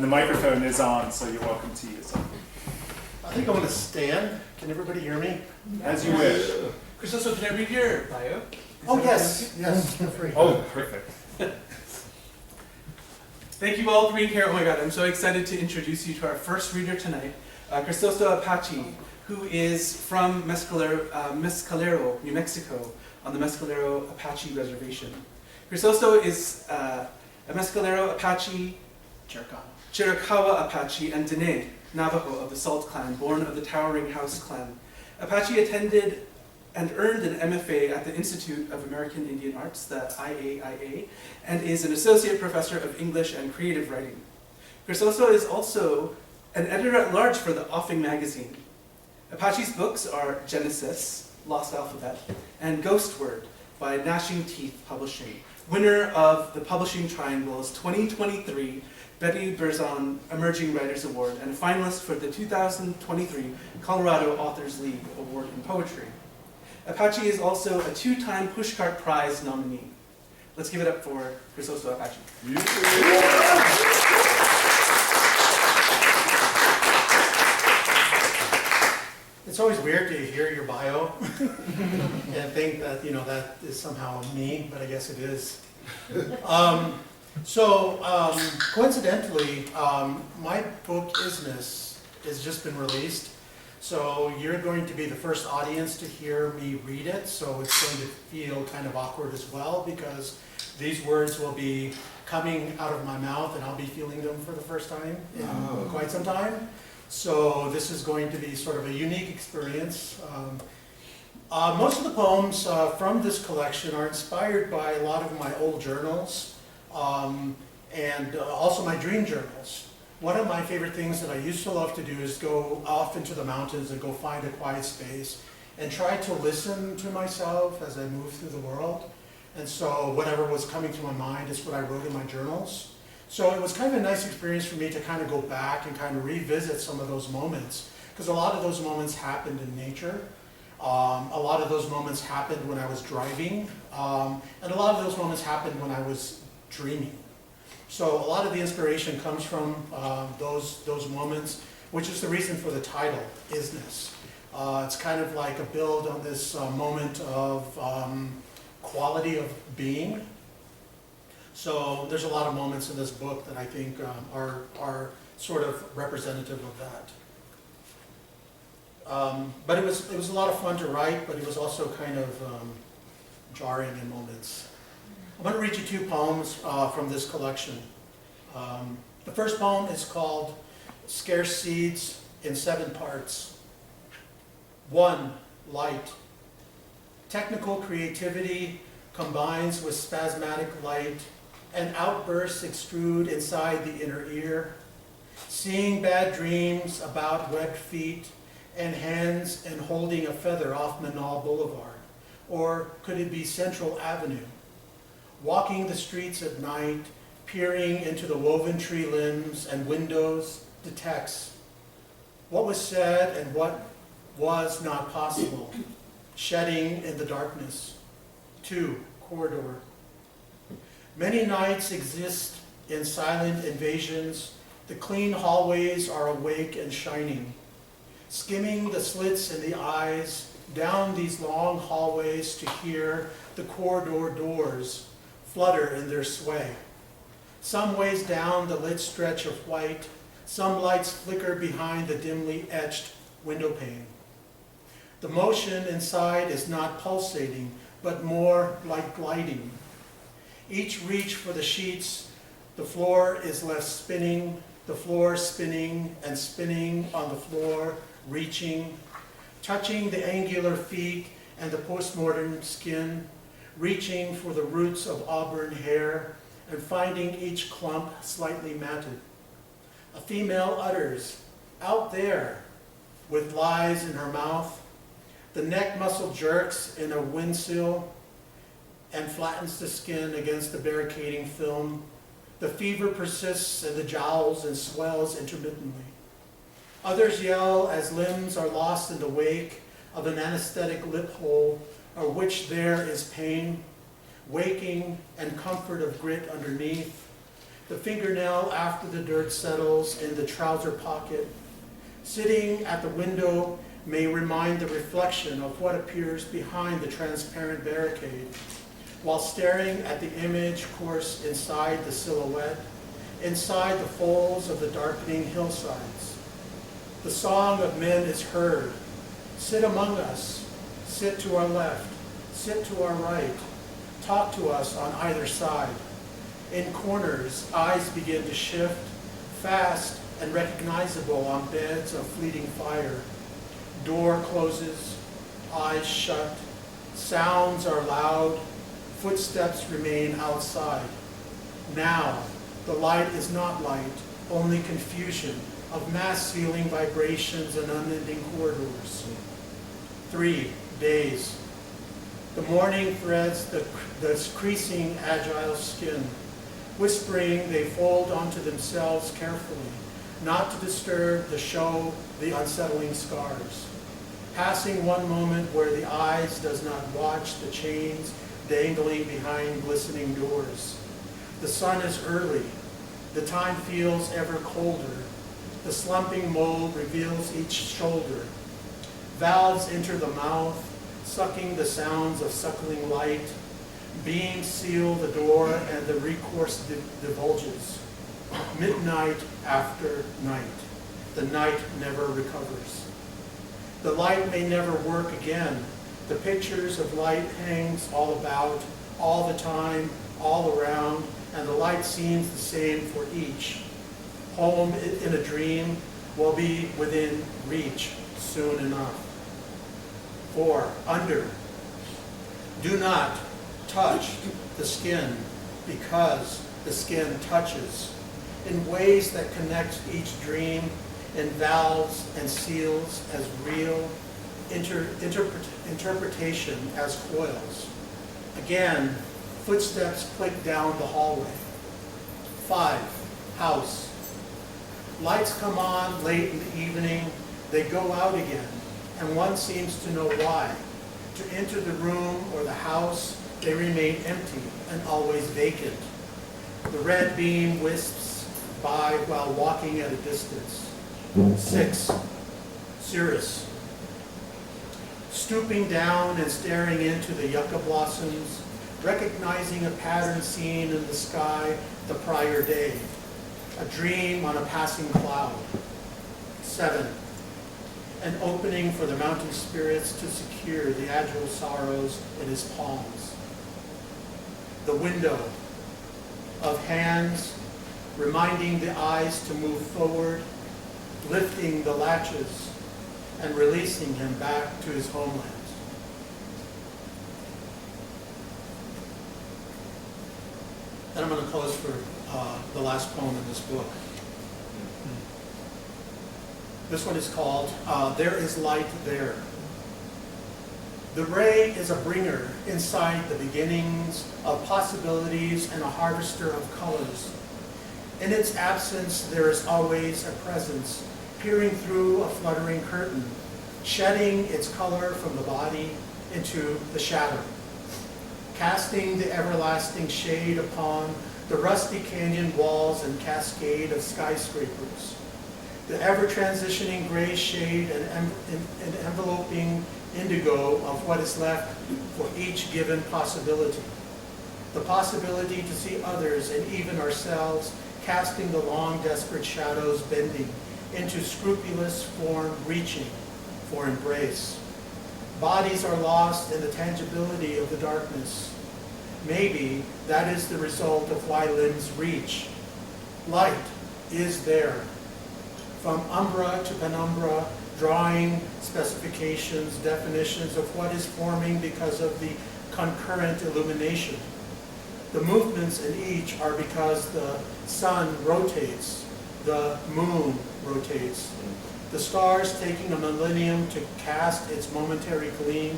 And the microphone is on, so you're welcome to use it. I think I want to stand. Can everybody hear me? As you wish. Crisosto, can I read your bio? Oh, yes. Yes, feel free. Oh, perfect. Thank you all for being here. Oh my God, I'm so excited to introduce you to our first reader tonight, Crisosto Apache, who is from Mescalero, New Mexico, on the Mescalero Apache Reservation. Crisosto is a Mescalero Apache, Chiricahua Apache, and Dene, Navajo of the Salt Clan, born of the Towering House Clan. Apache attended and earned an MFA at the Institute of American Indian Arts, the IAIA, and is an associate professor of English and creative writing. Crisosto is also an editor-at-large for the Offing magazine. Apache's books are Genesis, Lost Alphabet, and Ghost Word by Gnashing Teeth Publishing, winner of the Publishing Triangle's 2023 Betty Berzon Emerging Writers Award, and a finalist for the 2023 Colorado Authors League Award in Poetry. Apache is also a two-time Pushcart Prize nominee. Let's give it up for Crisosto Apache. It's always weird to hear your bio and think that, that is somehow me, but I guess it is. Coincidentally, my book, Isness, has just been released. So you're going to be the first audience to hear me read it, so it's going to feel kind of awkward as well, because these words will be coming out of my mouth and I'll be feeling them for the first time in quite some time. So this is going to be sort of a unique experience. Most of the poems from this collection are inspired by a lot of my old journals and also my dream journals. One of my favorite things that I used to love to do is go off into the mountains and go find a quiet space and try to listen to myself as I move through the world. And so whatever was coming to my mind is what I wrote in my journals. So it was kind of a nice experience for me to kind of go back and kind of revisit some of those moments, because a lot of those moments happened in nature. A lot of those moments happened when I was driving, and a lot of those moments happened when I was dreaming. So a lot of the inspiration comes from those moments, which is the reason for the title, Isness. It's kind of like a build on this moment of quality of being. So there's a lot of moments in this book that I think are sort of representative of that. But it was a lot of fun to write, but it was also kind of jarring in moments. I'm going to read you two poems from this collection. The first poem is called Scarce Seeds in 7 parts. 1. Light. Technical creativity combines with spasmodic light, and outbursts extrude inside the inner ear. Seeing bad dreams about webbed feet and hands and holding a feather off Manal Boulevard. Or could it be Central Avenue? Walking the streets at night, peering into the woven tree limbs and windows, detects what was said and what was not possible, shedding in the darkness. 2. Corridor. Many nights exist in silent invasions. The clean hallways are awake and shining, skimming the slits in the eyes down these long hallways to hear the corridor doors flutter in their sway. Some ways down the lit stretch of white, some lights flicker behind the dimly etched window pane. The motion inside is not pulsating, but more like gliding. Each reach for the sheets, the floor is left spinning, the floor spinning and spinning on the floor, reaching, touching the angular feet and the postmortem skin, reaching for the roots of auburn hair and finding each clump slightly matted. A female utters, "Out there," with lies in her mouth. The neck muscle jerks in a windsill and flattens the skin against the barricading film. The fever persists in the jowls and swells intermittently. Others yell as limbs are lost in the wake of an anesthetic lip hole, or which there is pain, waking and comfort of grit underneath. The fingernail after the dirt settles in the trouser pocket. Sitting at the window may remind the reflection of what appears behind the transparent barricade, while staring at the image course inside the silhouette, inside the folds of the darkening hillsides. The song of men is heard. Sit among us, sit to our left, sit to our right, talk to us on either side. In corners, eyes begin to shift, fast and recognizable on beds of fleeting fire. Door closes, eyes shut, sounds are loud, footsteps remain outside. Now, the light is not light, only confusion of mass ceiling vibrations and unending corridors. 3 days. The morning threads the creasing, agile skin. Whispering, they fold onto themselves carefully, not to disturb the show, the unsettling scars. Passing one moment where the eyes does not watch the chains dangling behind glistening doors. The sun is early. The time feels ever colder. The slumping mold reveals each shoulder. Valves enter the mouth, sucking the sounds of suckling light. Beams seal the door and the recourse divulges. Midnight after night. The night never recovers. The light may never work again. The pictures of light hangs all about, all the time, all around, and the light seems the same for each. Home in a dream will be within reach soon enough. 4, under. Do not touch the skin because the skin touches in ways that connect each dream in valves and seals as real, interpretation as coils. Again, footsteps click down the hallway. 5, house. Lights come on late in the evening, they go out again, and one seems to know why. To enter the room or the house, they remain empty and always vacant. The red beam wisps by while walking at a distance. 6, cirrus. Stooping down and staring into the yucca blossoms, recognizing a pattern seen in the sky the prior day, a dream on a passing cloud. 7, an opening for the mountain spirits to secure the agile sorrows in his palms. The window of hands, reminding the eyes to move forward, lifting the latches, and releasing him back to his homeland. And I'm going to close for the last poem in this book. This one is called There Is Light There. The ray is a bringer inside the beginnings of possibilities and a harvester of colors. In its absence, there is always a presence, peering through a fluttering curtain, shedding its color from the body into the shadow, casting the everlasting shade upon the rusty canyon walls and cascade of skyscrapers, the ever-transitioning gray shade and enveloping indigo of what is left for each given possibility. The possibility to see others and even ourselves casting the long, desperate shadows bending into scrupulous form reaching for embrace. Bodies are lost in the tangibility of the darkness. Maybe that is the result of why limbs reach. Light is there. From umbra to penumbra, drawing specifications, definitions of what is forming because of the concurrent illumination. The movements in each are because the sun rotates, the moon rotates, the stars taking a millennium to cast its momentary gleam,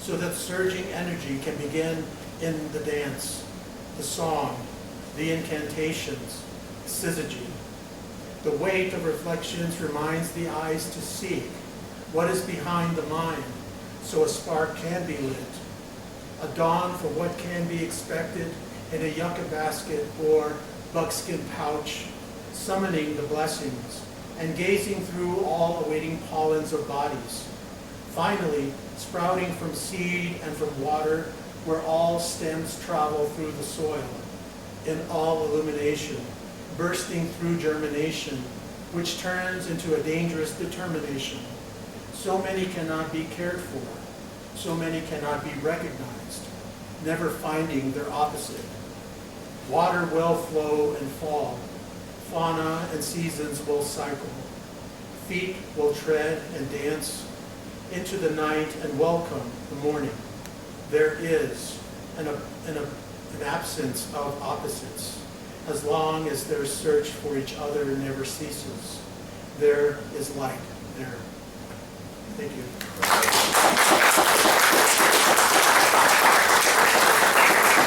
so that surging energy can begin in the dance, the song, the incantations, syzygy. The weight of reflections reminds the eyes to seek what is behind the mind, so a spark can be lit. A dawn for what can be expected in a yucca basket or buckskin pouch, summoning the blessings, and gazing through all awaiting pollens of bodies. Finally, sprouting from seed and from water, where all stems travel through the soil, in all illumination, bursting through germination, which turns into a dangerous determination. So many cannot be cared for, so many cannot be recognized, never finding their opposite. Water will flow and fall, fauna and seasons will cycle, feet will tread and dance into the night and welcome the morning. There is an absence of opposites, as long as their search for each other never ceases. There is light there. Thank you.